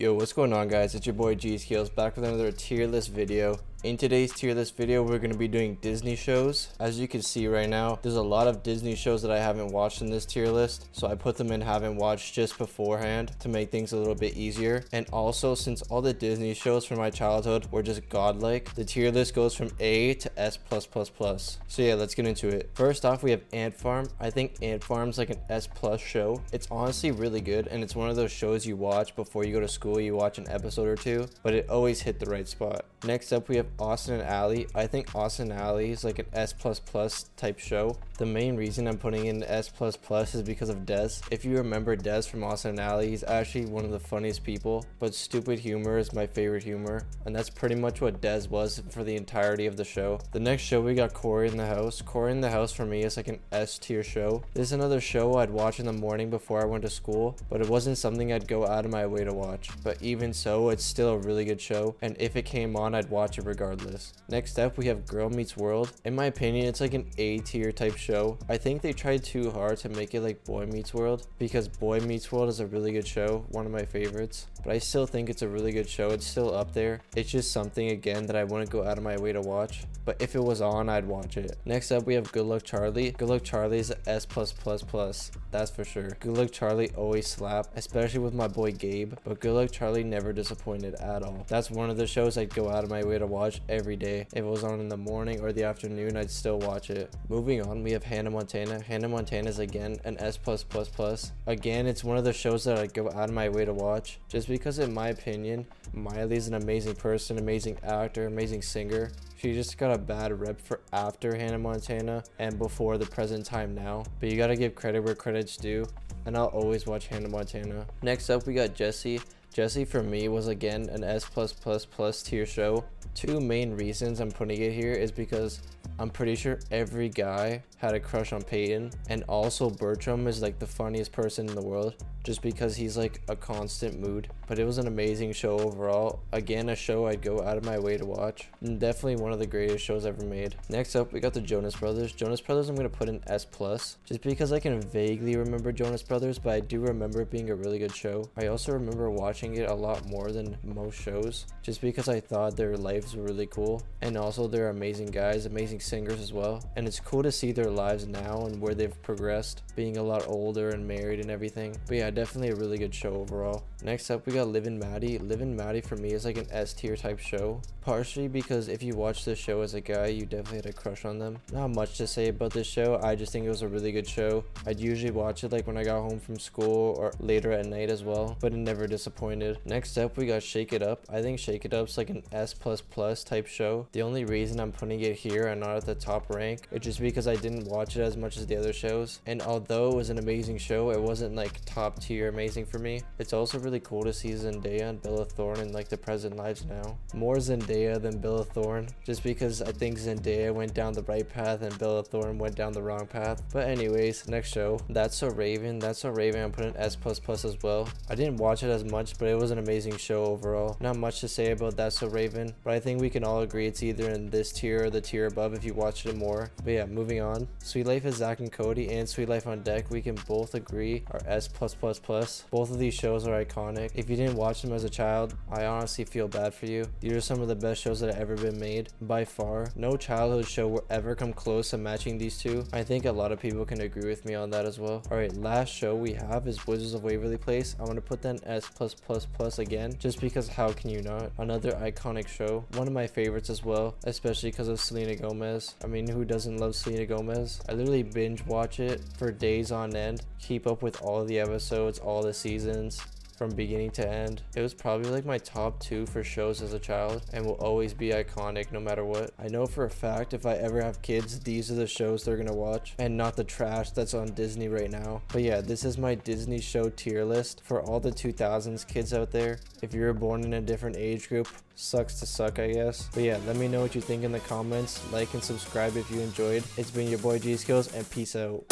Yo, what's going on, guys? It's your boy Gscales back with another tier list video. In today's tier list video, we're going to be doing Disney shows. As you can see right now, there's a lot of Disney shows that I haven't watched in this tier list, so I put them in haven't watched just beforehand to make things a little bit easier. And also, since all the Disney shows from my childhood were just godlike, the tier list goes from A to S+++. So yeah, let's get into it. First off, we have Ant Farm. I think Ant Farm's like an S+ show. It's honestly really good, and it's one of those shows you watch before you go to school. You watch an episode or two, but it always hit the right spot. Next up, we have Austin and Ally. I think Austin and Ally is like an S++ type show. The main reason I'm putting in S++ is because of Des. If you remember Des from Austin and Ally, he's actually one of the funniest people, but stupid humor is my favorite humor, and that's pretty much what Des was for the entirety of the show. The next show, we got Cory in the House. Cory in the House for me is like an S tier show. This is another show I'd watch in the morning before I went to school, but it wasn't something I'd go out of my way to watch. But even so, it's still a really good show, and if it came on, I'd watch it regardless. Next up, we have Girl Meets World. In my opinion, it's like an A tier type show. I think they tried too hard to make it like Boy Meets World, because Boy Meets World is a really good show, one of my favorites, but I still think it's a really good show. It's still up there. It's just something, again, that I wouldn't go out of my way to watch, but if it was on, I'd watch it. Next up, we have Good Luck Charlie. Good Luck Charlie is a S+++, that's for sure. Good Luck Charlie always slap, especially with my boy Gabe, but Good Luck Charlie never disappointed at all. That's one of the shows I'd go out of my way to watch every day. If it was on in the morning or the afternoon, I'd still watch it. Moving on, we have Hannah Montana. Hannah Montana is again an S+++. Again, it's one of the shows that I'd go out of my way to watch, just because in my opinion, Miley's an amazing person, amazing actor, amazing singer. She just got a bad rep for after Hannah Montana and before the present time now, but you gotta give credit where credit's due, and I'll always watch Hannah Montana. Next up, we got Jessie. Jessie for me was again an S++ tier show. Two main reasons I'm putting it here is because I'm pretty sure every guy had a crush on Peyton, and also Bertram is like the funniest person in the world, just because he's like a constant mood. But it was an amazing show overall. Again, a show I'd go out of my way to watch, and definitely one of the greatest shows ever made. Next up, we got the Jonas Brothers. Jonas Brothers I'm gonna put in S+, just because I can vaguely remember Jonas Brothers, but I do remember it being a really good show. I also remember watching it a lot more than most shows, just because I thought their lives were really cool, and also they're amazing guys, amazing singers as well, and it's cool to see their lives now and where they've progressed, being a lot older and married and everything. But yeah, definitely a really good show overall. Next up, we got Liv and Maddie. Liv and Maddie for me is like an S tier type show, partially because if you watch this show as a guy, you definitely had a crush on them. Not much to say about this show, I just think it was a really good show. I'd usually watch it like when I got home from school or later at night as well, but it never disappointed. Next up, we got Shake It Up. I think Shake It Up's like an S++ type show. The only reason I'm putting it here and not at the top rank is just because I didn't watch it as much as the other shows, and although it was an amazing show, it wasn't like top tier amazing for me. It's also really cool to see Zendaya and Bella Thorne in like the present lives now. More Zendaya than Bella Thorne, just because I think Zendaya went down the right path and Bella Thorne went down the wrong path. But anyways, next show, That's So Raven. That's So Raven I'm putting S++ as well. I didn't watch it as much, but it was an amazing show overall. Not much to say about That's So Raven, but I think we can all agree it's either in this tier or the tier above if you watched it more. But yeah, moving on. Sweet Life of Zack and Cody and Sweet Life on Deck, we can both agree are S+++. Both of these shows are iconic. If you didn't watch them as a child, I honestly feel bad for you. These are some of the best shows that have ever been made, by far. No childhood show will ever come close to matching these two. I think a lot of people can agree with me on that as well. Alright, last show we have is Wizards of Waverly Place. I'm gonna put that in S+++ again, just because how can you not? Another iconic show. One of my favorites as well, especially because of Selena Gomez. I mean, who doesn't love Selena Gomez? I literally binge watch it for days on end, keep up with all the episodes, all the seasons, from beginning to end. It was probably like my top 2 for shows as a child, and will always be iconic no matter what. I know for a fact if I ever have kids, these are the shows they're gonna watch, and not the trash that's on Disney right now. But yeah, this is my Disney show tier list for all the 2000s kids out there. If you were born in a different age group, sucks to suck, I guess. But yeah, let me know what you think in the comments. Like and subscribe if you enjoyed. It's been your boy Gscales, and peace out.